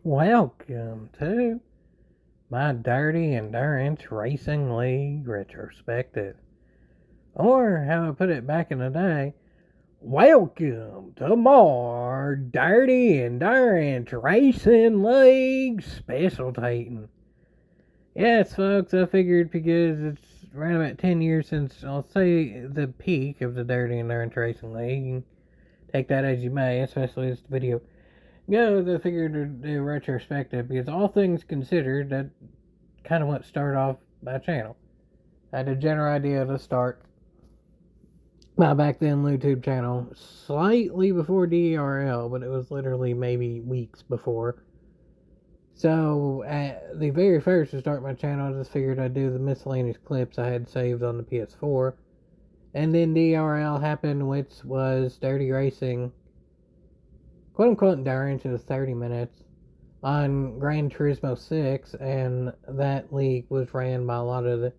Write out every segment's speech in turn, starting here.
Welcome to my Dirty Endurance Racing League retrospective. Or, how I put it back in the day, welcome to more Dirty Endurance Racing League special tating. Yes, folks, I figured because it's around about 10 years since, I'll say, the peak of the Dirty Endurance Racing League. Take that as you may, especially as the video goes. I figured to do retrospective because all things considered, that kind of what started off my channel. I had a general idea to start my back then YouTube channel slightly before DRL, but it was literally maybe weeks before. So, at the very first to start my channel, I just figured I'd do the miscellaneous clips I had saved on the PS4. And then DRL happened, which was Dirty Racing, quote unquote endurance. It was 30 minutes on Gran Turismo 6, and that league was ran by a lot of the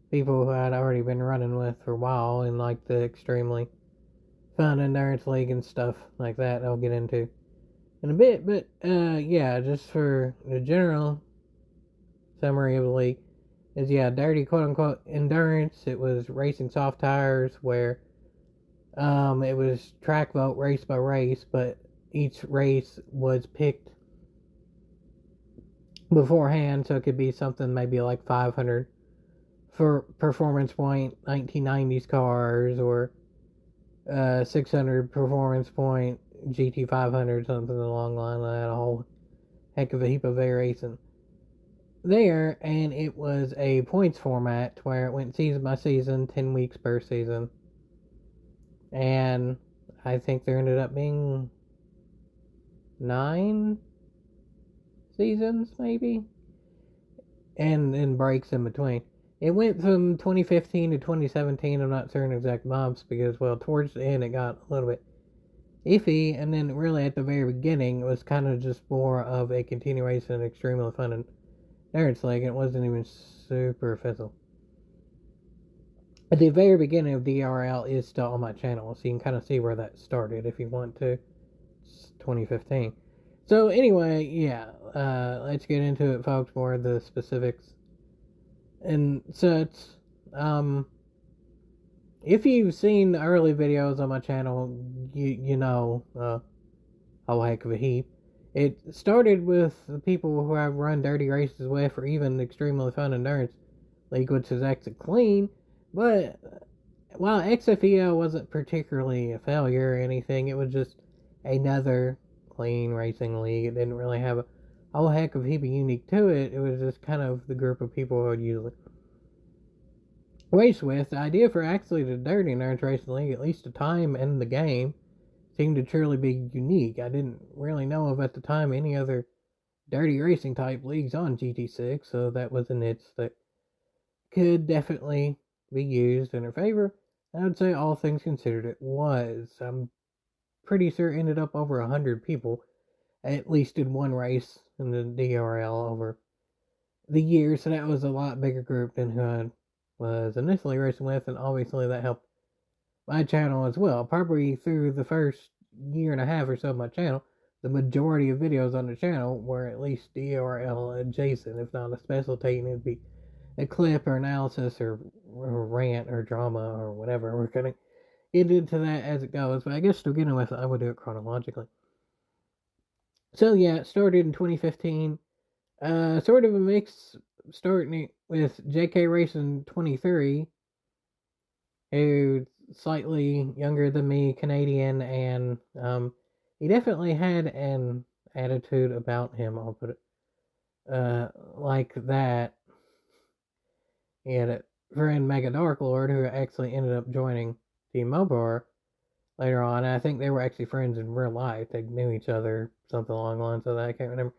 people who I'd already been running with for a while in like the extremely fun endurance league and stuff like that I'll get into in a bit. But yeah, just for the general summary of the league is, yeah, dirty quote unquote endurance. It was racing soft tires where it was track vote race by race, but each race was picked beforehand, so it could be something maybe like 500 for performance point 1990s cars, or 600 performance point GT500, something along the line of that. A whole heck of a heap of variation there. And it was a points format where it went season by season, 10 weeks per season. And I think there ended up being 9 seasons, maybe, and then breaks in between. It went from 2015 to 2017. I'm not certain exact months because, well, towards the end it got a little bit iffy, and then really at the very beginning it was kind of just more of a continuation of extremely fun endurance league. It wasn't even super official. At the very beginning of DRL is still on my channel, so you can kind of see where that started if you want to. It's 2015. So anyway, yeah, let's get into it, folks. More of the specifics and such. If you've seen early videos on my channel, you know how heck of a heap. It started with the people who I've run dirty races with, or even extremely fun endurance league, which is Exit Clean. But while XFEO wasn't particularly a failure or anything, it was just another clean racing league. It didn't really have a whole heck of a heap of unique to it. It was just kind of the group of people who would usually race with. The idea for actually the Dirty Endurance Racing League, at least the time and the game, seemed to truly be unique. I didn't really know of at the time any other dirty racing type leagues on GT6, so that was a niche that could definitely be used in her favor. I would say, all things considered, it was. I'm pretty sure it ended up over 100 people at least did one race in the DRL over the year, so that was a lot bigger group than who I was initially racing with, and obviously that helped my channel as well. Probably through the first year and a half or so of my channel, the majority of videos on the channel were at least DRL adjacent. If not a specialty, it would be a clip or analysis or rant or drama or whatever. We're going to get into that as it goes, but I guess to begin with, I would do it chronologically. So yeah, it started in 2015. Sort of a mix, starting with JK Racing 23, who's slightly younger than me, Canadian, and he definitely had an attitude about him, I'll put it like that. He had a friend, Mega Dark Lord, who actually ended up joining Team Mobar later on. I think they were actually friends in real life. They knew each other, something along the lines of that. I can't remember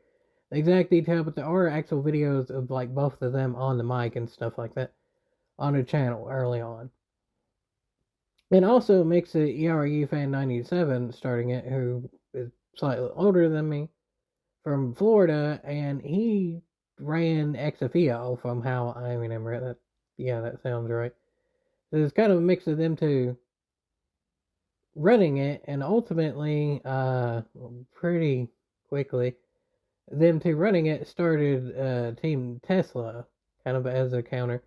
the exact detail, but there are actual videos of like both of them on the mic and stuff like that on the channel early on. And also makes it ERU Fan 97 starting it, who is slightly older than me, from Florida, and he ran XFEO from how I remember it. That, yeah, that sounds right. So it's kind of a mix of them two running it, and ultimately, pretty quickly, them two running it started Team Tesla, kind of as a counter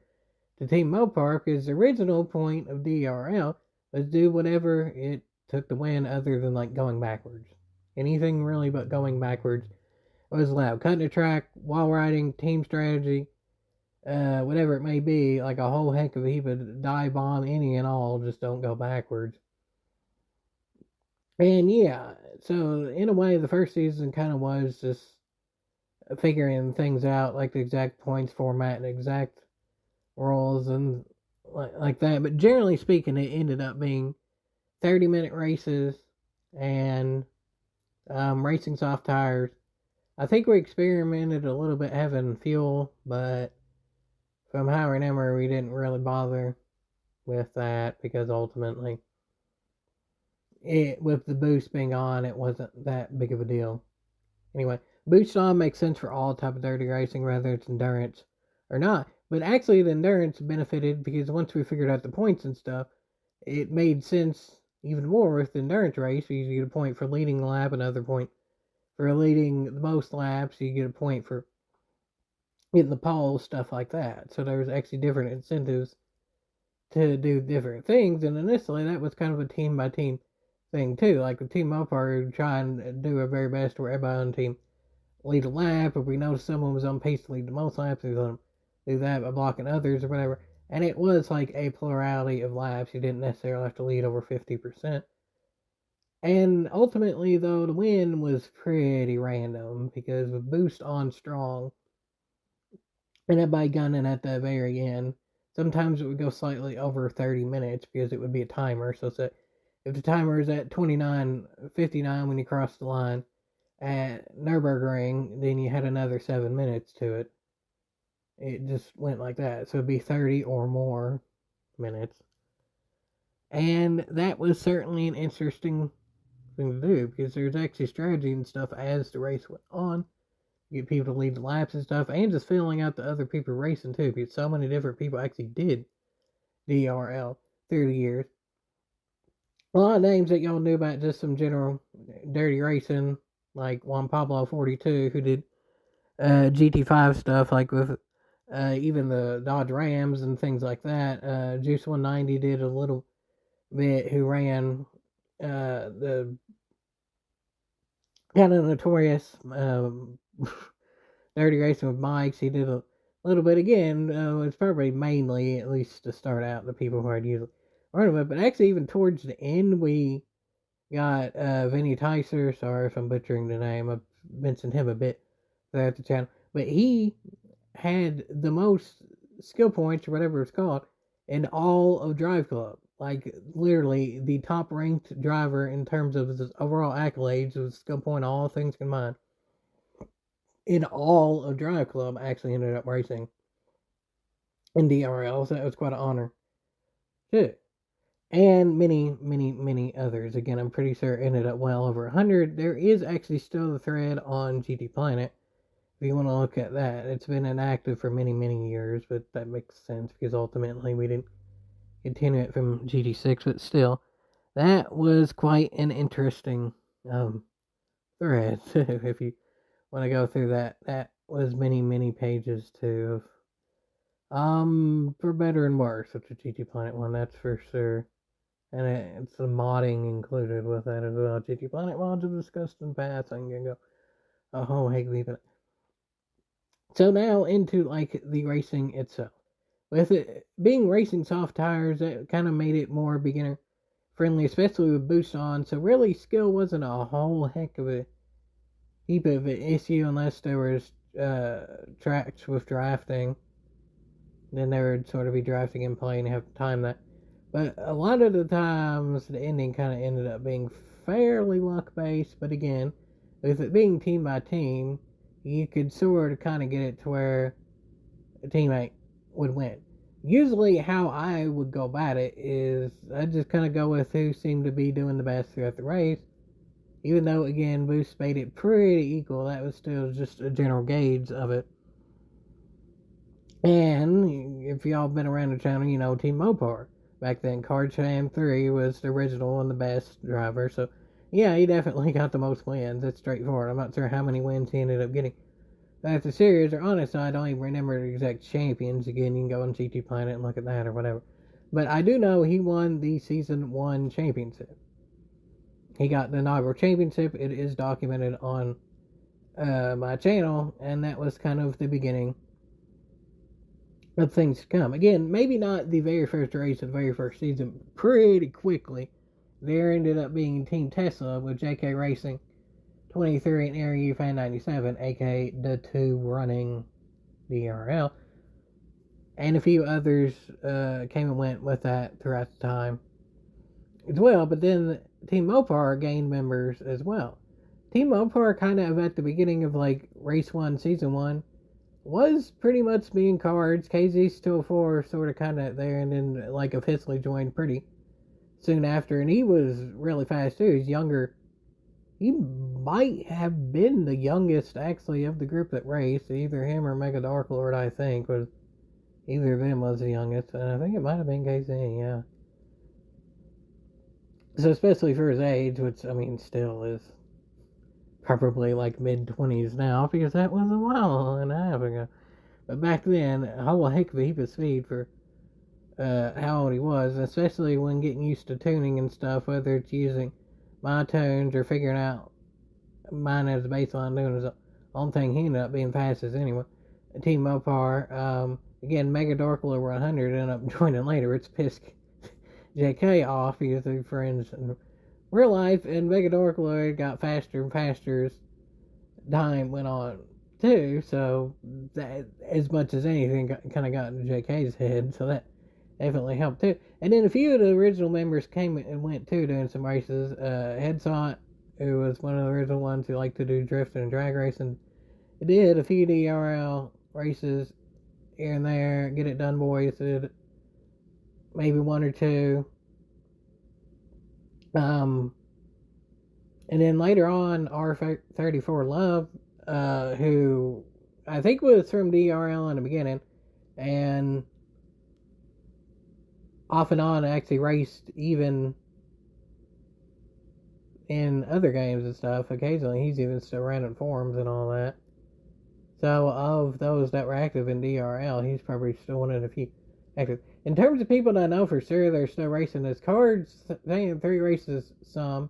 to Team Mopar, because the original point of DRL was do whatever it took to win other than like going backwards. Anything really but going backwards was allowed. Cutting the track, wall riding, team strategy, whatever it may be, like a whole heck of a heap of dive bomb, any and all, just don't go backwards. And yeah, so in a way, the first season kind of was just figuring things out, like the exact points format and exact rules and like that. But generally speaking, it ended up being 30-minute races and racing soft tires. I think we experimented a little bit having fuel, but from how I remember, we didn't really bother with that because ultimately, with the boost being on, it wasn't that big of a deal. Anyway, boost on makes sense for all type of dirty racing, whether it's endurance or not. But actually, the endurance benefited because once we figured out the points and stuff, it made sense even more with the endurance race. You get a point for leading the lap, another point for leading the most laps. You get a point for getting the pole, stuff like that. So there was actually different incentives to do different things. And initially, that was kind of a team by team thing too. Like the team up are trying to do our very best where everybody on the team lead a lap. If we noticed someone was on pace to lead the most laps, we let them do that by blocking others or whatever. And it was like a plurality of laps. You didn't necessarily have to lead over 50%. And ultimately, though, the win was pretty random because with boost on strong and everybody gunning at the very end, sometimes it would go slightly over 30 minutes because it would be a timer. So if the timer is at 29:59 when you cross the line at Nürburgring, then you had another 7 minutes to it. It just went like that. So it'd be 30 or more minutes. And that was certainly an interesting thing to do because there's actually strategy and stuff as the race went on. Get people to lead the laps and stuff, and just filling out the other people racing too, because so many different people actually did DRL through the years. A lot of names that y'all knew about just some general dirty racing, like Juan Pablo 42, who did GT5 stuff, like with even the Dodge Rams and things like that. Juice 190 did a little bit, who ran the kind of notorious dirty racing with bikes. He did a little bit again. It's probably mainly, at least to start out, the people who I'd usually run with. But actually, even towards the end, we got Vinny Tyser. Sorry if I'm butchering the name. I've mentioned him a bit there at the channel. But he had the most skill points, or whatever it's called, in all of Drive Club. Like, literally, the top ranked driver in terms of his overall accolades with skill point, all things combined. In all of Drive Club, actually ended up racing in DRL, so that was quite an honor, too. And many, many, many others. Again, I'm pretty sure it ended up well over 100. There is actually still the thread on GT Planet if you want to look at that. It's been inactive for many, many years, but that makes sense because ultimately we didn't continue it from GT6, but still, that was quite an interesting thread. If you want to go through that, that was many, many pages too of for better and worse with the GT Planet one, that's for sure. And it's the modding included with that as well. GT Planet mods have discussed in the past. I can go a whole heck of it. So now into like the racing itself. With it being racing soft tires, that kind of made it more beginner friendly, especially with boost on. So really, skill wasn't a whole heck of a heap of an issue unless there was tracks with drafting. Then there would sort of be drafting in play and you have to time that. But a lot of the times, the ending kind of ended up being fairly luck based. But again, with it being team by team, you could sort of kind of get it to where a teammate would win. Usually, how I would go about it is I just kind of go with who seemed to be doing the best throughout the race. Even though, again, Boost made it pretty equal, that was still just a general gauge of it. And if y'all been around the channel, you know Team Mopar. Back then, Card Champ 3 was the original and the best driver. So, Yeah, he definitely got the most wins. That's straightforward. I'm not sure how many wins he ended up getting. But if the series are honest, I don't even remember the exact champions. Again, you can go on GT Planet and look at that or whatever. But I do know he won the Season 1 championship. He got the inaugural championship. It is documented on my channel, and that was kind of the beginning of things to come. Again, maybe not the very first race of the very first season. Pretty quickly, there ended up being Team Tesla with JK Racing 23 and Area Fan 97, aka the two running DRL, and a few others came and went with that throughout the time as well. But then Team Mopar gained members as well. Team Mopar kind of at the beginning of like race 1, season 1 was pretty much being cards. KZ204 sort of kind of there, and then like officially joined pretty soon after, and he was really fast too. He's younger. He might have been the youngest actually of the group that raced. Either him or Mega Dark Lord, I think, was either of them was the youngest, and I think it might have been KZ. Yeah. So especially for his age, which I mean still is probably like mid-20s now, because that was a while and a half ago. But back then, a whole heck of a heap of speed for how old he was, especially when getting used to tuning and stuff, whether it's using my tones or figuring out mine as a baseline doing the only thing he ended up being fastest anyway. Team Mopar, again, Mega Darkler 100 ended up joining later. It's pissed JK off because they're friends in real life, and Mega Darkler got faster and faster as time went on too, so that, as much as anything, kind of got into JK's head, so that definitely helped too. And then a few of the original members came and went too, doing some races. Headsot, who was one of the original ones who liked to do drifting and drag racing, did a few DRL races here and there. Get it done, boys. Did maybe one or two. And then later on, R34 Love, who I think was from DRL in the beginning, and off and on actually raced even in other games and stuff. Occasionally, he's even still running forums and all that. So, of those that were active in DRL, he's probably still one of the few active. In terms of people that I know for sure they're still racing his cards, saying 3 races some,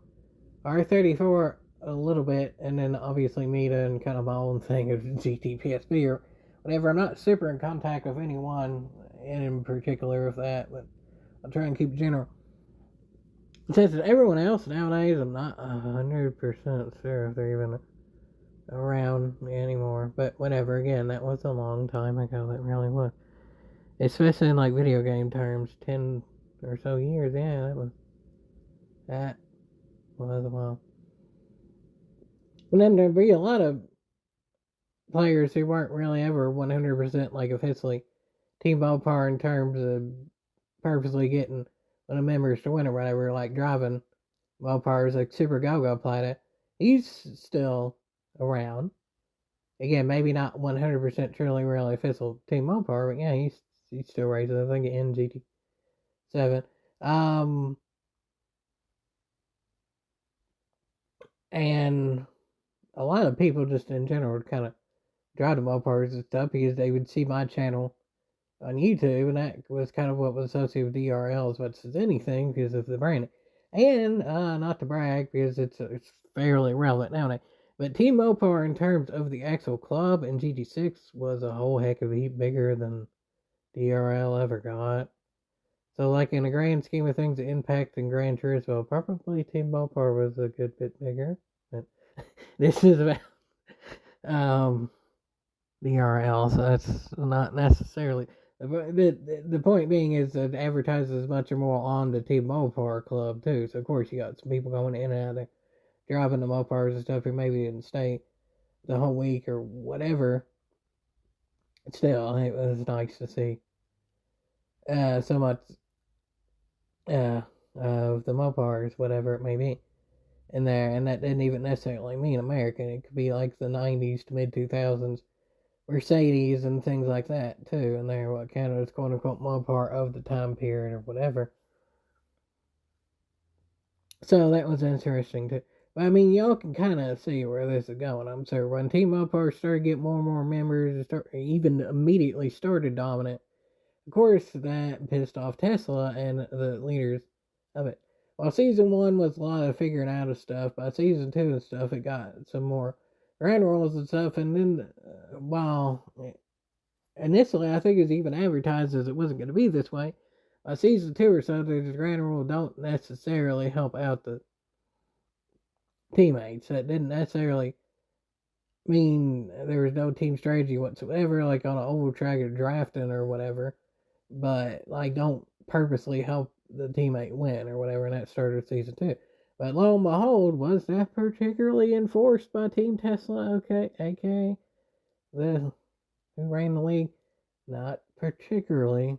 R34 a little bit, and then obviously Meta and kind of my own thing of GTPSB or whatever. I'm not super in contact with anyone in particular of that, but I'll try and keep general. Since everyone else nowadays, I'm not 100% sure if they're even around anymore. But whatever, again, that was a long time ago, that really was. Especially in like video game terms, 10 or so years, yeah, that was a while. And then there'd be a lot of players who weren't really ever 100% like officially Team Mopar in terms of purposely getting one of the members to win or whatever, like driving Mopars like Super Go-Go Planet. He's still around. Again, maybe not 100% truly really official Team Mopar, but yeah, he's still racing. I think in GT7. And a lot of people just in general would kind of drive the Mopars and stuff because they would see my channel on YouTube, and that was kind of what was associated with DRL as much as anything because of the branding. And not to brag because it's fairly relevant nowadays, but Team Mopar in terms of the actual club in GT6 was a whole heck of a heap bigger than DRL ever got. So, like in the grand scheme of things, the impact in Gran Turismo, probably Team Mopar was a good bit bigger. But this is about DRL, so that's not necessarily. The point being is that it advertises much more on the Team Mopar club too. So of course you got some people going in and out there driving the Mopars and stuff who maybe didn't stay the whole week or whatever. Still, it was nice to see so much of the Mopars, whatever it may be, in there. And that didn't even necessarily mean American. It could be like the 90s to mid 2000s Mercedes and things like that too, and they're what Canada's quote unquote Mopar of the time period or whatever. So that was interesting too. But I mean, y'all can kind of see where this is going. I'm sorry. When Team Mopar started getting more and more members, even immediately started dominant. Of course, that pissed off Tesla and the leaders of it. While season one was a lot of figuring out of stuff, by season two and stuff, it got some more ground rules and stuff. And then, while initially I think it was even advertised as it wasn't going to be this way, by season two or so, the ground rules don't necessarily help out the teammates. That didn't necessarily mean there was no team strategy whatsoever, like on an oval track or drafting or whatever. But like, don't purposely help the teammate win or whatever. And that started season two. But lo and behold, was that particularly enforced by Team Tesla? Okay, aka the who ran the league? Not particularly.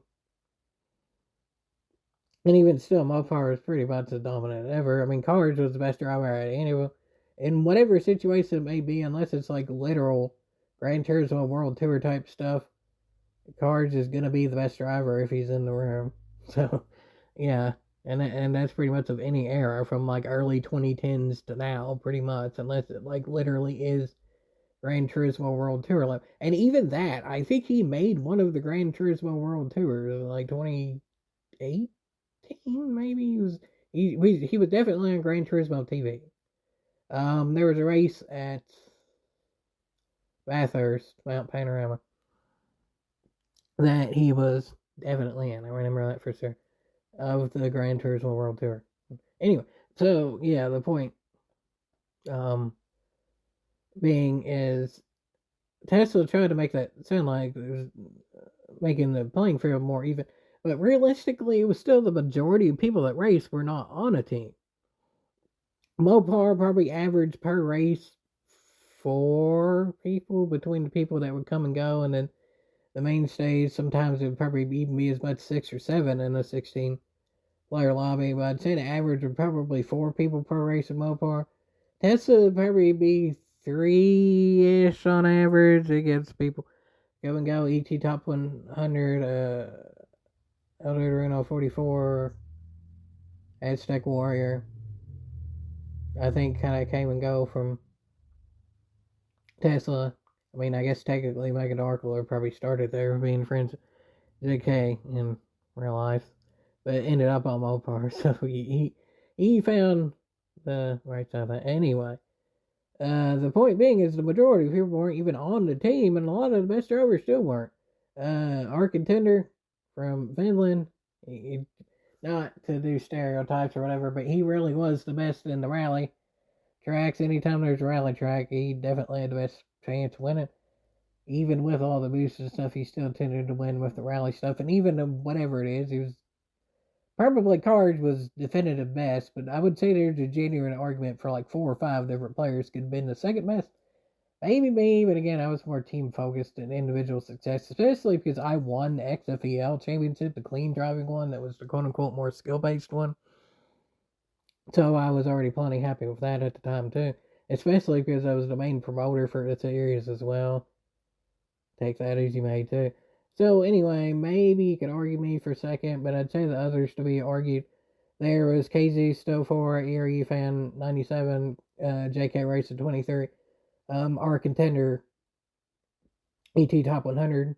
And even still, Mopar was pretty much as dominant ever. I mean, Cards was the best driver out of any of them. In whatever situation it may be, unless it's like literal Gran Turismo World Tour type stuff, Cards is gonna be the best driver if he's in the room. So, yeah, and that's pretty much of any era from like early 2010s to now, pretty much, unless it like literally is Gran Turismo World Tour level. And even that, I think he made one of the Gran Turismo World Tours like 2018, maybe. He was definitely on Gran Turismo TV. There was a race at Bathurst, Mount Panorama, that he was definitely in. I remember that for sure. Of the Gran Turismo World Tour. Anyway, so yeah, the point being is Tesla tried to make that sound like it was making the playing field more even, but realistically, it was still the majority of people that raced were not on a team. Mopar probably averaged per race 4 people between the people that would come and go, and then the mainstays. Sometimes it would probably even be as much 6 or 7 in a 16-player lobby, but I'd say the average would probably 4 people per race in Mopar. Tesla would probably be 3-ish on average. It gets people come and go. ET Top 100, El Dorado 44, Aztec Warrior. I think kind of came and go from Tesla. I mean, I guess technically Megan Darkler probably started there being friends with JK in real life, but ended up on Mopar, so he found the right side of that. Anyway, the point being is the majority of people weren't even on the team, and a lot of the best drivers still weren't. Our contender from Finland, not to do stereotypes or whatever, but he really was the best in the rally tracks. Anytime there's a rally track, he definitely had the best chance of winning. Even with all the boosts and stuff, he still tended to win with the rally stuff. And even whatever it is, he was probably Cards was definitive best, but I would say there's a genuine argument for like 4 or 5 different players could have been the second best. Maybe me, but again, I was more team focused and individual success, especially because I won the XFEL championship, the clean driving one that was the quote unquote more skill based one. So I was already plenty happy with that at the time too, especially because I was the main promoter for the series as well. Take that as you may too. So anyway, maybe you could argue me for a second, but I'd say the others to be argued. There was KZ Stowe 4, ERU Fan 97, JK Racer 23. Our contender, ET Top 100,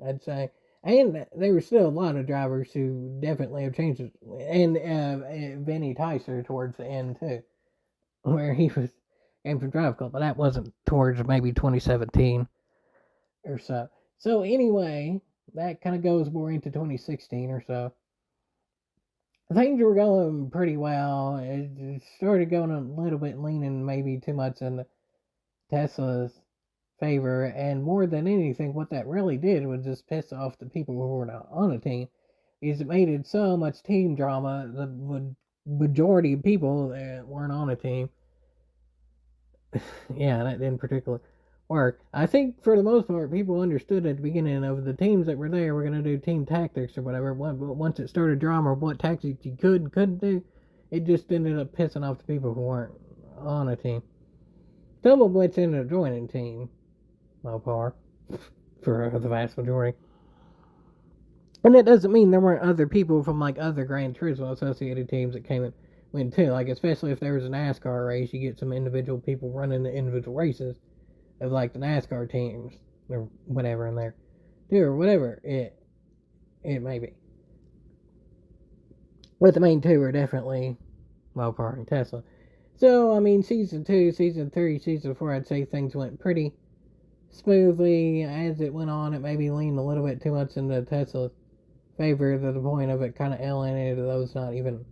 I'd say. And there were still a lot of drivers who definitely have changed it. And Vinny Tyser towards the end, too, where he was came from Drive Club, but that wasn't towards maybe 2017 or so. So, anyway, that kind of goes more into 2016 or so. Things were going pretty well. It started going a little bit leaning maybe too much in Tesla's favor, and more than anything, what that really did was just piss off the people who were not on a team, because it made it so much team drama. The majority of people that weren't on a team, yeah, that didn't particularly work. I think for the most part, people understood at the beginning of the teams that were there were going to do team tactics or whatever. But once it started drama, what tactics you could and couldn't do, it just ended up pissing off the people who weren't on a team. Some of which ended up joining team Mopar for the vast majority. And that doesn't mean there weren't other people from like other Gran Turismo associated teams that came in. win too. Like, especially if there was a NASCAR race, you get some individual people running the individual races of like the NASCAR teams or whatever in there, too, or whatever it may be. But the main two are definitely Mopar and Tesla. So, I mean, season 2, season 3, season 4, I'd say things went pretty smoothly. As it went on, it maybe leaned a little bit too much into Tesla's favor to the point of it kind of alienated those not even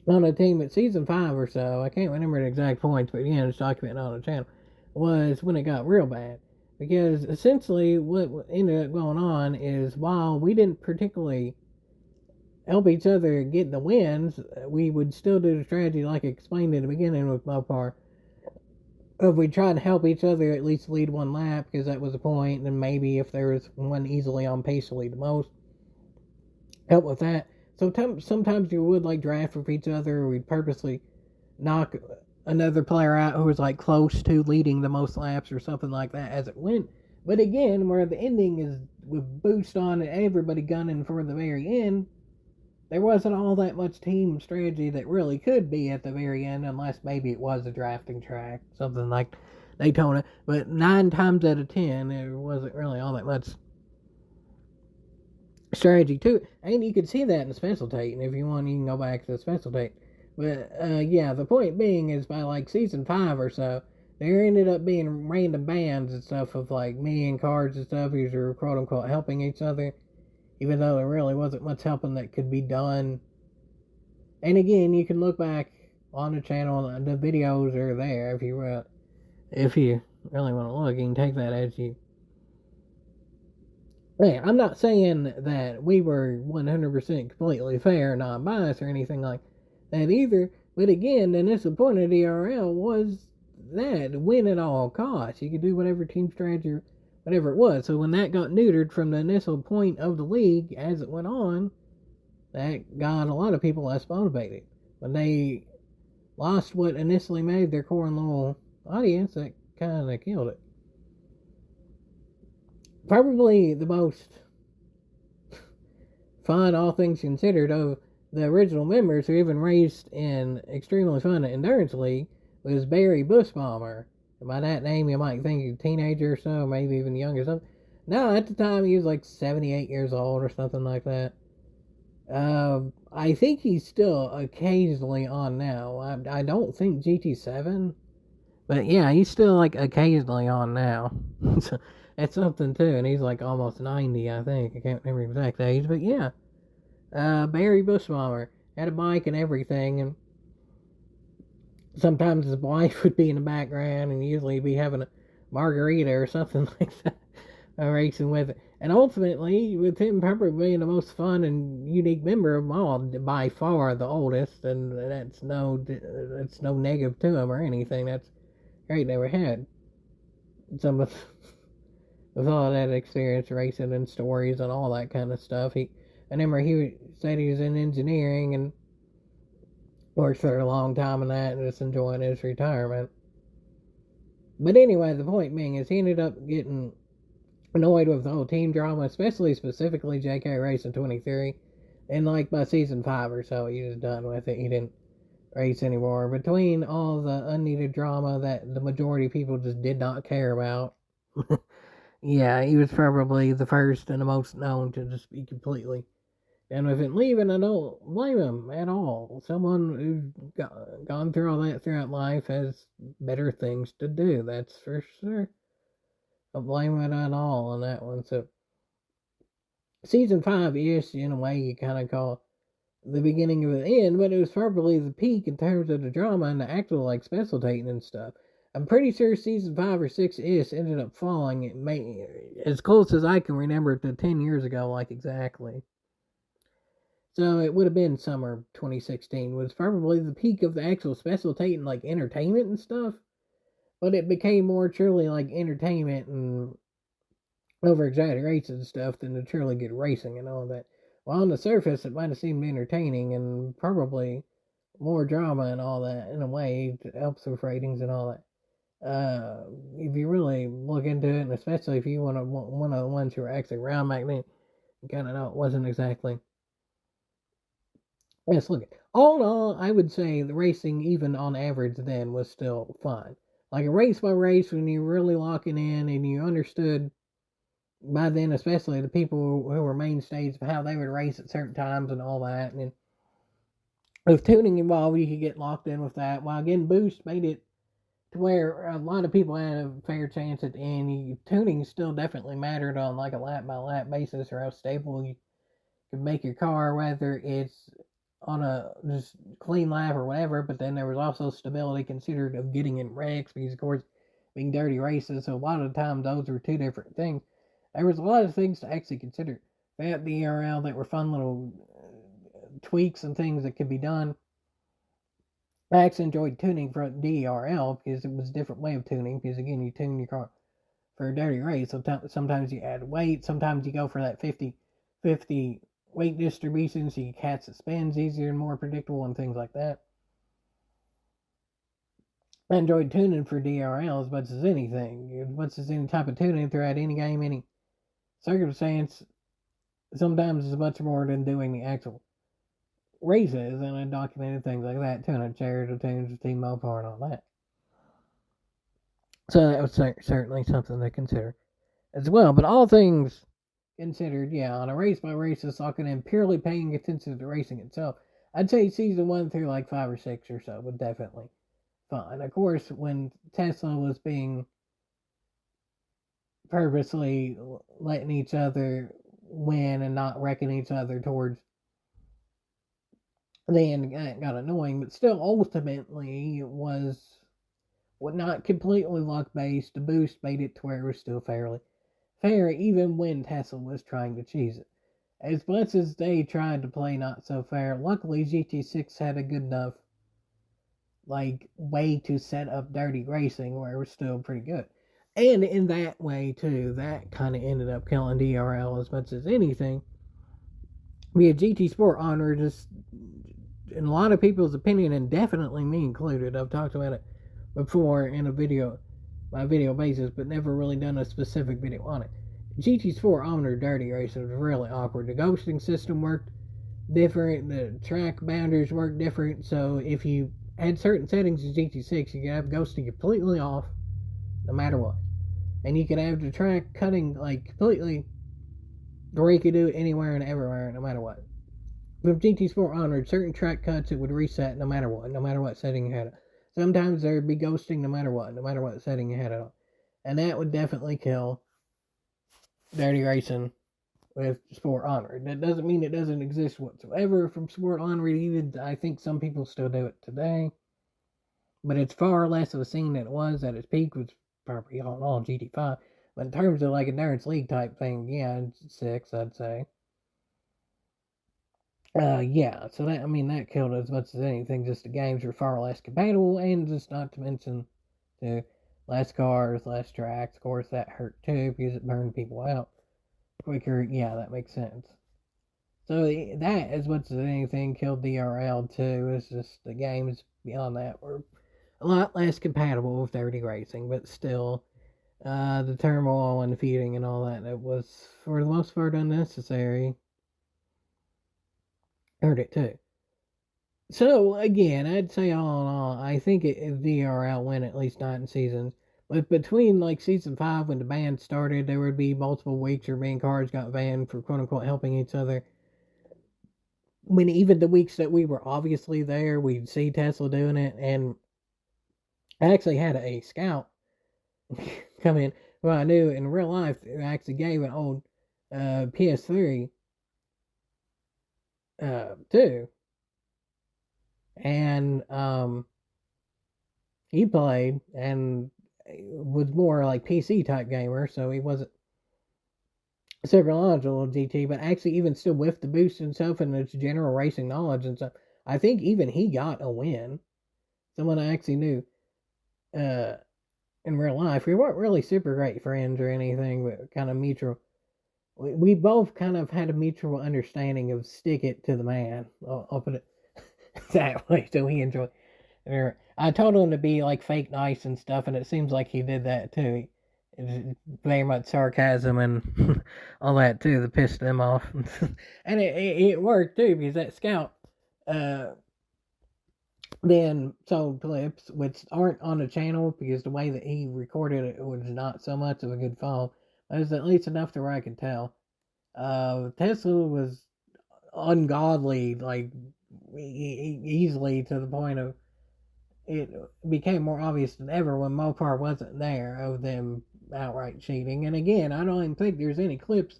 on a team. At season 5 or so, I can't remember the exact points, but yeah, it's documented on the channel, was when it got real bad. Because essentially, what ended up going on is while we didn't particularly help each other get the wins, we would still do the strategy like I explained in the beginning with Mopar. If we tried to help each other at least lead one lap, because that was the point, then maybe if there was one easily on pace to lead the most, help with that. So sometimes you would like draft with each other, or we'd purposely knock another player out who was like close to leading the most laps or something like that as it went. But again, where the ending is with boost on and everybody gunning for the very end, there wasn't all that much team strategy that really could be at the very end, unless maybe it was a drafting track, something like Daytona. But 9 times out of 10, there wasn't really all that much strategy to it. And you could see that in the special tape, and if you want, you can go back to the special tape. But yeah, the point being is by like season 5 or so, there ended up being random bands and stuff of like me and cards and stuff who were quote unquote helping each other, even though there really wasn't much helping that could be done. And again, you can look back on the channel, the videos are there if you really want to look. You can take that as you. Yeah, I'm not saying that we were 100% completely fair, non-biased, or anything like that either. But again, the disappointing of DRL was that win at all costs. You could do whatever team strategy, whatever it was. So when that got neutered from the initial point of the league as it went on, that got a lot of people less motivated. When they lost what initially made their core and loyal audience, that kind of killed it. Probably the most fun, all things considered, of the original members who even raced in extremely fun endurance league was Barry Bushbomber. And by that name, you might think he's a teenager or so, maybe even younger or something. No, at the time he was like 78 years old or something like that. I think he's still occasionally on now. I don't think GT7, but yeah, he's still like occasionally on now. So that's something too, and he's like almost 90, I think. I can't remember the exact age, but yeah. Barry Bushbomber had a bike and everything, and sometimes his wife would be in the background, and usually be having a margarita or something like that, racing with it. And ultimately, with him probably being the most fun and unique member of them all, by far the oldest, and that's no negative to him or anything. That's great. Never had some of with all that experience racing and stories and all that kind of stuff. I remember he said he was in engineering and worked for a long time in that and just enjoying his retirement. But anyway, the point being is he ended up getting annoyed with the whole team drama, specifically JK Racing 23. And like by season 5 or so, he was done with it. He didn't race anymore. Between all the unneeded drama that the majority of people just did not care about, yeah, he was probably the first and the most known to just be completely done with it. Leaving, I don't blame him at all. Someone who's gone through all that throughout life has better things to do, that's for sure. Don't blame it at all on that one. So, season 5 is, in a way, you kind of call the beginning of the end, but it was probably the peak in terms of the drama and the actual, like, spectating and stuff. I'm pretty sure season 5 or 6 ended up falling. It may, as close as I can remember, to 10 years ago, like exactly. So it would have been summer 2016 was probably the peak of the actual spectating, like entertainment and stuff. But it became more truly like entertainment and over exaggeration and stuff than the truly good racing and all that. Well, on the surface, it might have seemed entertaining and probably more drama and all that in a way to help with ratings and all that. If you really look into it, and especially if you want to one of the ones who were actually around back then, you kind of know it wasn't exactly Yes, look, all in all, I would say the racing, even on average, then was still fun. Like a race by race, when you're really locking in and you understood by then, especially the people who were mainstays of how they would race at certain times and all that. And then with tuning involved, you could get locked in with that. While again, Boost made it to where a lot of people had a fair chance at the end. Tuning still definitely mattered on like a lap by lap basis, or how stable you could make your car, whether it's on a just clean lap or whatever. But then there was also stability considered of getting in wrecks, because of course being dirty races, so a lot of the time those were two different things. There was a lot of things to actually consider. They had the ERL that were fun little tweaks and things that could be done. I actually enjoyed tuning for DRL because it was a different way of tuning. Because again, you tune your car for a dirty race. Sometimes you add weight. Sometimes you go for that 50-50 weight distribution, so you catch the spins easier and more predictable and things like that. I enjoyed tuning for DRL as much as anything. As much as any type of tuning throughout any game, any circumstance. Sometimes it's much more than doing the actual races, and I documented things like that, tuning chairs, tunes, team Mopar, and all that. So that was certainly something to consider as well. But all things considered, yeah, on a race by race, locking in purely paying attention to the racing itself, I'd say season 1 through like 5 or 6 or so would definitely fun. Of course, when Tesla was being purposely letting each other win and not wrecking each other towards the end, it got annoying, but still ultimately was not completely luck based. The boost made it to where it was still fairly fair, even when Tesla was trying to cheese it. As much as they tried to play not so fair, luckily GT6 had a good enough way to set up dirty racing where it was still pretty good. And in that way too, that kind of ended up killing DRL as much as anything. Via GT Sport Honor, just in a lot of people's opinion, and definitely me included, I've talked about it before in a video, my video basis, but never really done a specific video on it. GT Sport Honor Dirty Racing was really awkward. The ghosting system worked different, the track boundaries worked different, so if you had certain settings in GT6, you could have ghosting completely off, no matter what. And you could have the track cutting completely, where you could do it anywhere and everywhere, no matter what. With GT Sport Honored, certain track cuts it would reset no matter what setting you had it. Sometimes there'd be ghosting no matter what setting you had it on. And that would definitely kill dirty racing with Sport Honored. That doesn't mean it doesn't exist whatsoever from Sport Honored. Even I think some people still do it today. But it's far less of a scene than it was at its peak, was probably all GT5. But in terms of endurance league type thing, yeah, it's 6, I'd say. Yeah, so that killed as much as anything. Just the games were far less compatible, and just not to mention the less cars, less tracks. Of course, that hurt too because it burned people out quicker. Yeah, that makes sense. So that, as much as anything, killed DRL too. It's just the games beyond that were a lot less compatible with dirty racing, but still, the turmoil and the feeding and all that, it was for the most part unnecessary. Hurt it too. So again, I'd say all in all, I think DRL went at least 9 seasons. But between season 5 when the band started, there would be multiple weeks where main cars got banned for quote unquote helping each other. When even the weeks that we were obviously there, we'd see Tesla doing it, and I actually had a scout come in who I knew in real life who actually gave an old PS3 too. And he played and was more PC type gamer, so he wasn't super knowledgeable of GT, but actually even still with the boost himself and its general racing knowledge and stuff, I think even he got a win. Someone I actually knew in real life. We weren't really super great friends or anything, but kind of mutual. We both kind of had a mutual understanding of stick it to the man. I'll put it that way, so he enjoyed. I told him to be fake nice and stuff, and it seems like he did that too. Very much sarcasm and all that too that pissed them off, and it worked too because that scout Uh, then sold clips which aren't on the channel because the way that he recorded it was not so much of a good phone. It was at least enough to where I could tell. Tesla was ungodly, like easily to the point of it became more obvious than ever when Mopar wasn't there of them outright cheating. And again, I don't even think there's any clips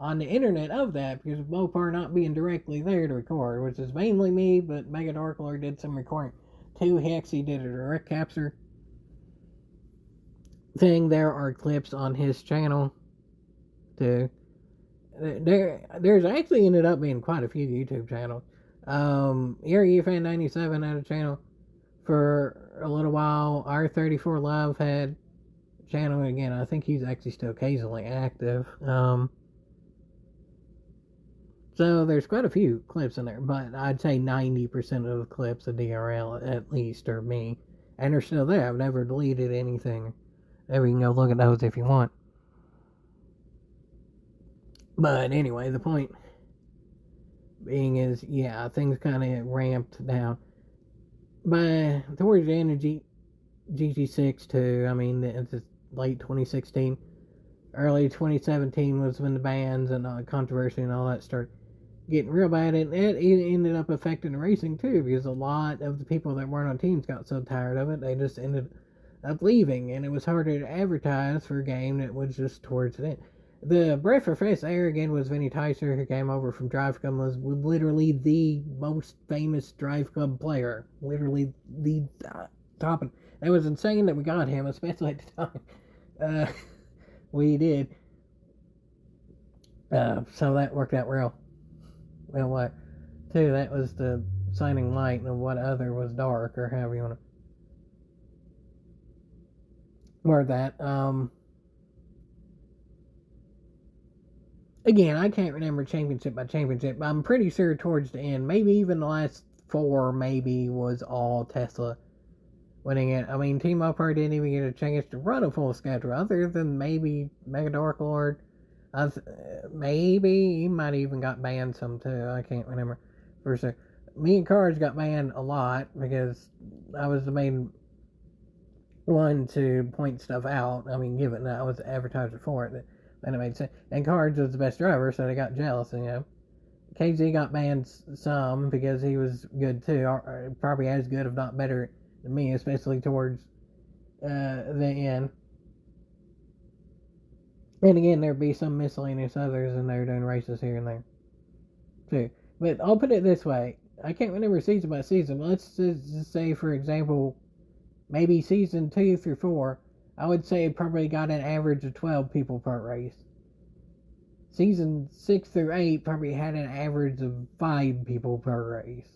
on the internet of that because of Mopar not being directly there to record, which is mainly me, but Mega Darklord did some recording too. He actually did a direct capture thing. There are clips on his channel too. There's actually ended up being quite a few YouTube channels. Area Fan 97 had a channel for a little while. R34 Live had a channel again. I think he's actually still occasionally active. So there's quite a few clips in there, but I'd say 90% of the clips of DRL at least are me, and they're still there. I've never deleted anything. Maybe you can go look at those if you want. But anyway, the point being is, yeah, things kind of ramped down. By towards the end of GT6 too, I mean, it's late 2016, early 2017 was when the bans and controversy and all that started getting real bad, and it ended up affecting the racing too because a lot of the people that weren't on teams got so tired of it they just ended up leaving, and it was harder to advertise for a game that was just towards the end. The breath of fresh air again was Vinny Tyser, who came over from Drive Club, was literally the most famous Drive Club player, literally the top. It was insane that we got him, especially at the time. We did. So that worked out real. Well, what? Too, that was the shining light, and what other was dark, or however you want to word that. Again, I can't remember championship by championship, but I'm pretty sure towards the end, maybe even the last 4, maybe was all Tesla winning it. I mean, Team Mopar didn't even get a chance to run a full schedule, other than maybe Mega Darklord. Maybe he might have even got banned some too. I can't remember for sure. Me and Cards got banned a lot because I was the main one to point stuff out. I mean, given that I was the advertiser for it, then it made sense. And Cards was the best driver, so they got jealous. KZ got banned some because he was good too, probably as good, if not better than me, especially towards the end. And again, there'd be some miscellaneous others in there doing races here and there, too. But I'll put it this way. I can't remember season by season, but let's just say, for example, maybe season 2 through 4, I would say it probably got an average of 12 people per race. Season 6 through 8 probably had an average of 5 people per race.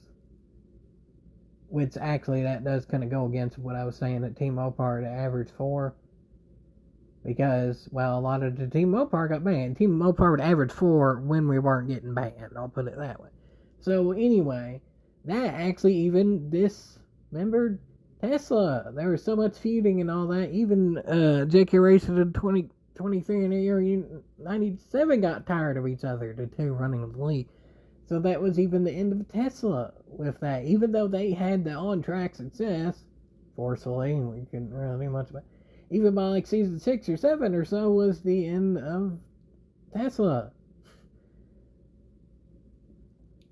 Which, actually, that does kind of go against what I was saying that Team Mopar averaged 4. Because, well, a lot of the Team Mopar got banned. Team Mopar would average 4 when we weren't getting banned. I'll put it that way. So, anyway, that actually even dismembered Tesla. There was so much feuding and all that. Even JK Racing in 2023 and Area 97 got tired of each other, the two running the league. So that was even the end of Tesla with that. Even though they had the on-track success, forcefully, and we couldn't really do much about it. Even by like season 6 or 7 or so was the end of Tesla.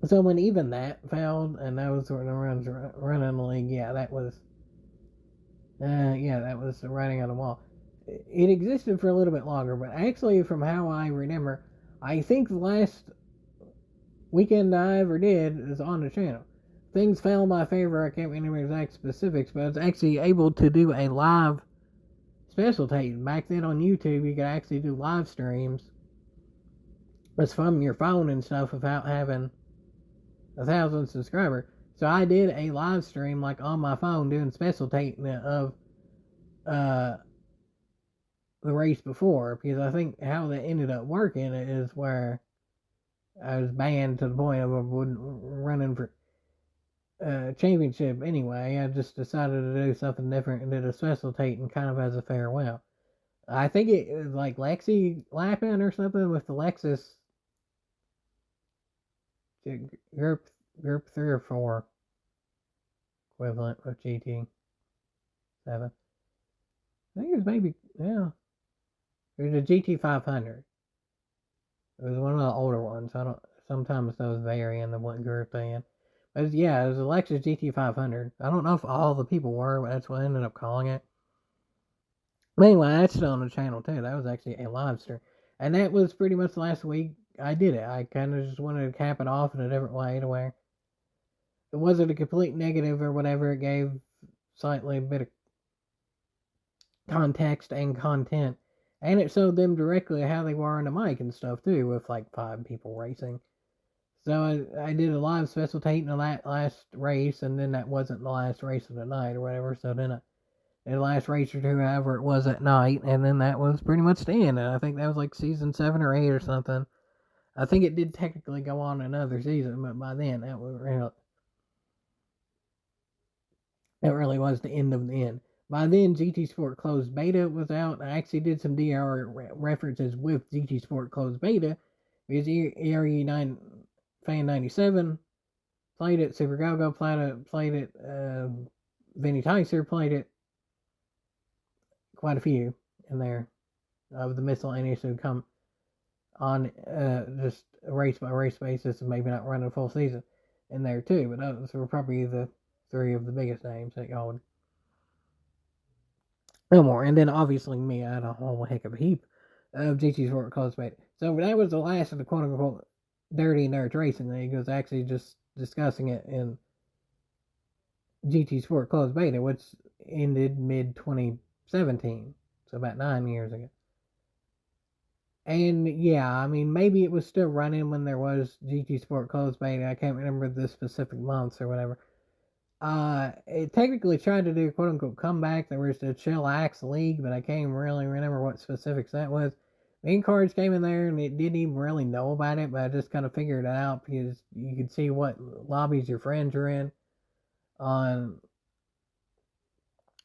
So when even that failed, and that was sort of running the league, that was the writing on the wall. It existed for a little bit longer, but actually, from how I remember, I think the last weekend I ever did is on the channel. Things fell in my favor. I can't remember exact specifics, but I was actually able to do a live special tape. Back then on YouTube, you could actually do live streams. It's from your phone and stuff without having 1,000 subscribers. So I did a live stream like on my phone doing special tape of the race before, because I think how that ended up working is where I was banned to the point of I wouldn't running for championship anyway. I just decided to do something different and did a special tape and kind of as a farewell. I think it was like Lexi lapping or something with the Lexus group Group 3 or 4 equivalent of GT7. I think it was maybe, yeah. It was a GT500. It was one of the older ones. I don't. Sometimes those vary in the what group they in. But yeah, it was a Lexus GT500. I don't know if all the people were, but that's what I ended up calling it. But anyway, that's still on the channel too. That was actually a live stream, and that was pretty much last week. I did it. I kind of just wanted to cap it off in a different way to where it wasn't a complete negative or whatever. It gave slightly a bit of context and content, and it showed them directly how they were on the mic and stuff too, with like 5 people racing. So I did a live spectating the last race, and then that wasn't the last race of the night or whatever. So then I did the last race or two, however it was at night, and then that was pretty much the end. And I think that was like season 7 or 8 or something. I think it did technically go on another season, but by then that really was the end of the end. By then, GT Sport Closed Beta was out. I actually did some DR references with GT Sport Closed Beta because ERE9 Fan 97 played it, Super Gogo played it, Vinny Tyser played it, quite a few in there of the miscellaneous who come on just a race by race basis and maybe not running a full season in there too. But those were probably the 3 of the biggest names that y'all would know more. And then obviously me, I had a whole heck of a heap of GT Sport Closed Beta. So that was the last of the quote unquote Dirty Nerds Racing League. It was actually just discussing it in GT Sport Closed Beta, which ended mid 2017, so about 9 years ago. And yeah, I mean, maybe it was still running when there was GT Sport Closed Beta. I can't remember the specific months or whatever. It technically tried to do quote unquote comeback. There was the Chillax League, but I can't really remember what specifics that was. Main cards came in there and it didn't even really know about it, but I just kind of figured it out because you could see what lobbies your friends are in on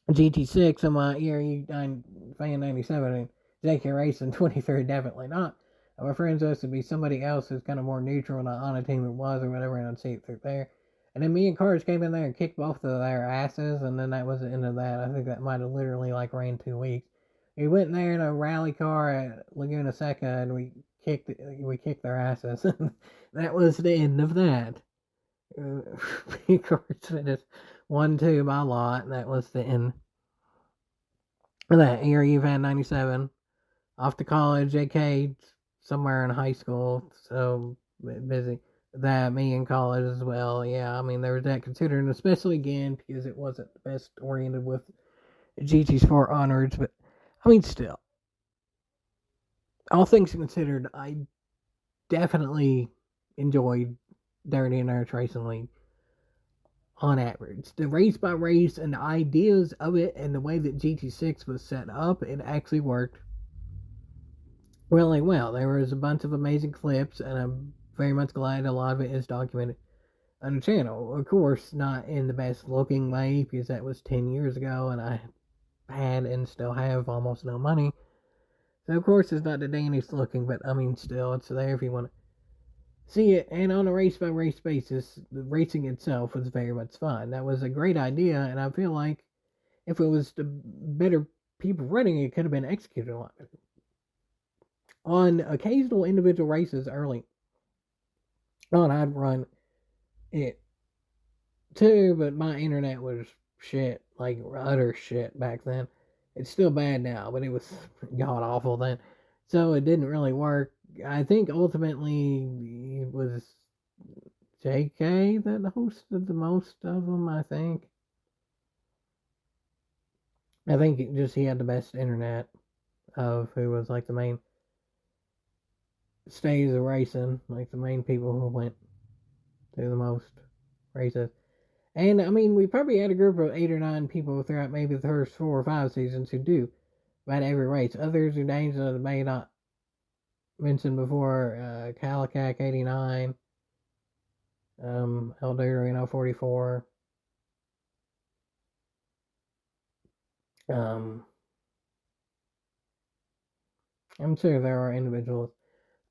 GT6 on my ERE9 Fan 97 and JK Racing 23 definitely not. My friends used to be somebody else who's kind of more neutral, not on a team it was or whatever, and I'd see it through there. And then me and Cards came in there and kicked both of their asses, and then that was the end of that. I think that might have literally like ran 2 weeks. We went in there in a rally car at Laguna Seca, and we kicked their asses. That was the end of that. Me Cards finished 1-2 by lot, and that was the end of that. ERU Van 97 off to college. JK somewhere in high school, so busy. That me in college as well. Yeah, I mean there was that considering, especially again because it wasn't the best oriented with GT Sport Onwards, but I mean still, all things considered, I definitely enjoyed Dirty Nerds Racing League on average. The race by race and the ideas of it and the way that GT6 was set up, it actually worked really well. There was a bunch of amazing clips, and I'm very much glad a lot of it is documented on the channel. Of course, not in the best looking way because that was 10 years ago and I had and still have almost no money. So, of course, it's not the dandiest looking, but I mean, still, it's there if you want to see it. And on a race by race basis, the racing itself was very much fun. That was a great idea, and I feel like if it was the better people running it, could have been executed a lot better. On occasional individual races early on, I'd run it too, but my internet was shit, like utter shit back then. It's still bad now, but it was god awful then. So it didn't really work. I think ultimately it was JK that hosted the most of them, I think. I think he had the best internet of who was like the main stays of racing, like the main people who went to the most races. And I mean, we probably had a group of 8 or 9 people throughout maybe the first 4 or 5 seasons who do about every race. Others who names that I may not mention before, Calicac 89, El Dorino 44, I'm sure there are individuals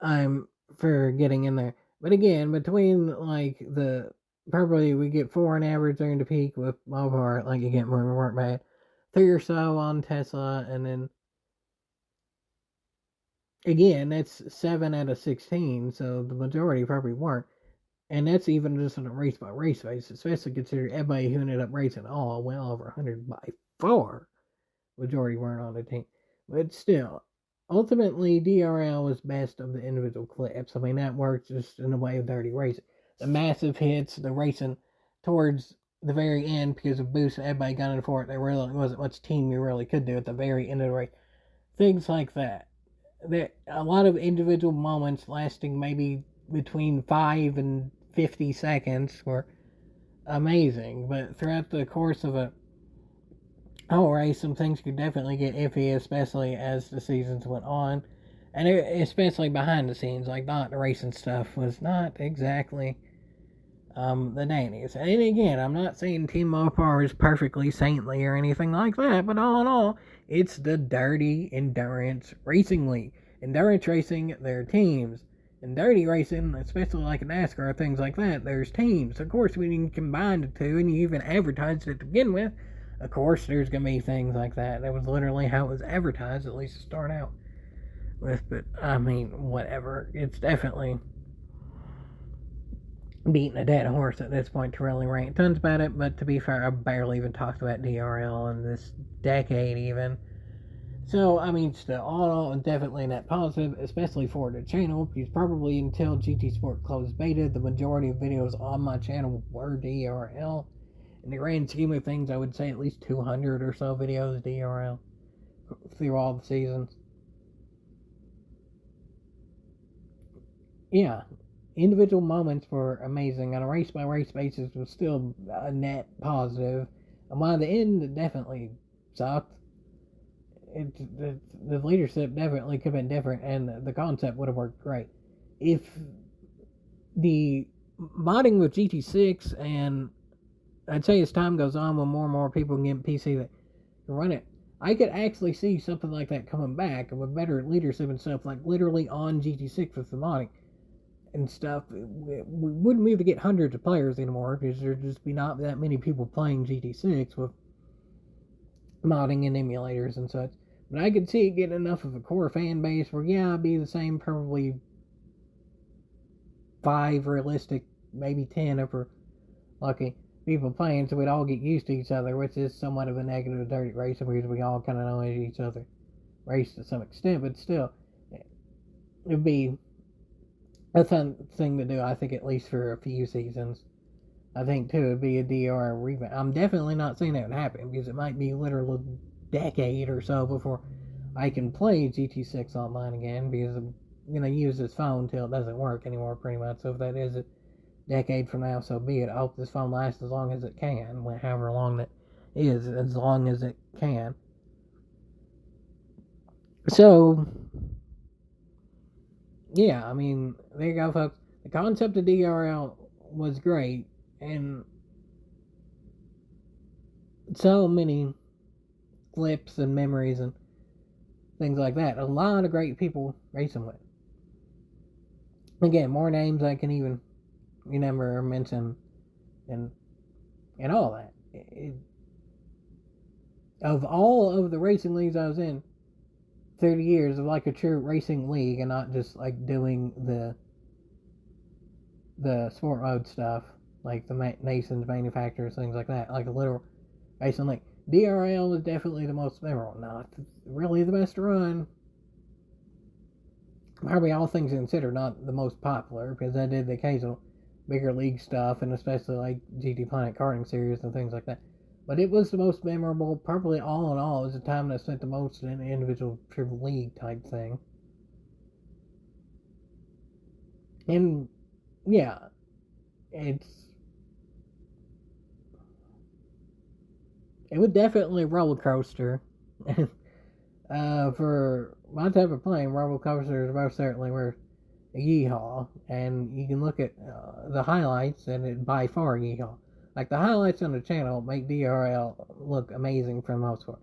I'm for getting in there. But again, between like the probably we get 4 on average during the peak with Mopar, like again when we weren't bad. 3 or so on Tesla, and then again that's 7 out of 16, so the majority probably weren't. And that's even just on a race by race basis, especially considering everybody who ended up racing all well over 100 by far. Majority weren't on the team. But still, ultimately, DRL was best of the individual clips. I mean, that works just in the way of dirty racing. The massive hits, the racing towards the very end because of boost, everybody got in for it. There really wasn't much team you really could do at the very end of the race. Things like that. There, a lot of individual moments lasting maybe between 5 and 50 seconds were amazing, but throughout the course of a whole race, some things could definitely get iffy, especially as the seasons went on, and especially behind the scenes, like not the racing stuff was not exactly the nannies. And again, I'm not saying Team Mopar is perfectly saintly or anything like that, but all in all, it's the dirty endurance racing league. Endurance racing, there are teams. In dirty racing, especially like in NASCAR, things like that, there's teams. Of course, when you combine the two and you even advertised it to begin with, of course, there's going to be things like that. That was literally how it was advertised, at least to start out with. But, I mean, whatever. It's definitely beating a dead horse at this point to really rant tons about it. But to be fair, I barely even talked about DRL in this decade, even. So, I mean, still, all in all, definitely net positive, especially for the channel, because probably until GT Sport closed beta, the majority of videos on my channel were DRL. In the grand scheme of things, I would say at least 200 or so videos DRL through all the seasons. Yeah, individual moments were amazing. On a race by race basis, was still a net positive. And while the end definitely sucked, the leadership definitely could have been different, and the concept would have worked great. If the modding with GT6, and I'd say as time goes on, when more and more people can get PC that can run it, I could actually see something like that coming back with better leadership and stuff, like literally on GT6 with the modding and stuff. We wouldn't be able to get hundreds of players anymore because there'd just be not that many people playing GT6 with modding and emulators and such. But I could see it getting enough of a core fan base where, yeah, it'd be the same, probably 5 realistic, maybe 10 if we're lucky, people playing, so we'd all get used to each other, which is somewhat of a negative dirty racing because we all kind of know each other race to some extent, but still, it'd be a fun thing to do, I think, at least for a few seasons. I think, too, it'd be a DR revamp. I'm definitely not saying that would happen because it might be literally a decade or so before I can play GT6 online again because I'm going to use this phone until it doesn't work anymore, pretty much. So if that is a decade from now, so be it. I hope this phone lasts as long as it can, however long that is, as long as it can. So, yeah, I mean, there you go, folks. The concept of DRL was great, and so many clips and memories and things like that. A lot of great people racing with. Again, more names I can even remember or mention, and all that. Of all of the racing leagues I was in, 30 years of like a true racing league and not just like doing the sport mode stuff, like the nations, manufacturers, things like that, like a literal racing league. DRL was definitely the most memorable. Not really the best run. Probably all things considered, not the most popular, because I did the occasional bigger league stuff, and especially like GT Planet karting series and things like that. But it was the most memorable, probably all in all. It was the time that I spent the most in an individual triple league type thing. And yeah, it would definitely roller coaster. For my type of playing, roller coasters most certainly were a yeehaw. And you can look at the highlights, and it by far yeehaw. Like the highlights on the channel make DRL look amazing for the most part.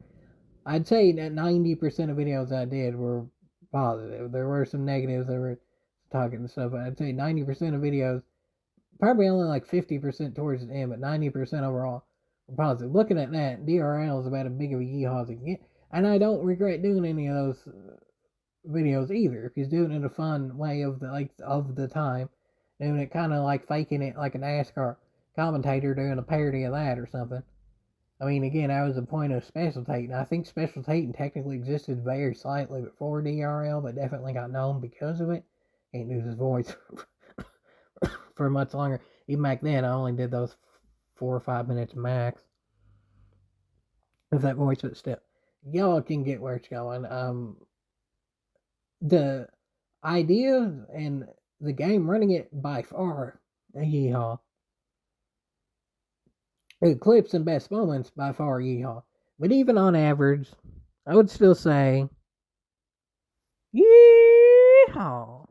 I'd say that 90% of videos I did were positive. There were some negatives that were talking and stuff, but I'd say 90% of videos Probably only like 50% towards the end, but 90% overall were positive. Looking at that, DRL is about as big of a yeehaw as it can get. And I don't regret doing any of those videos either. If he's doing it in a fun way of the time, doing it kind of like faking it like a NASCAR commentator doing a parody of that or something. I mean, again, that was the point of Special Tating. I think Special Tating technically existed very slightly before DRL, but definitely got known because of it. Can't use his voice for much longer. Even back then, I only did those 4 or 5 minutes max of that voice, but still, y'all can get where it's going. The idea and the game running it by far, yeehaw. The clips and best moments by far, yeehaw. But even on average, I would still say, yeehaw.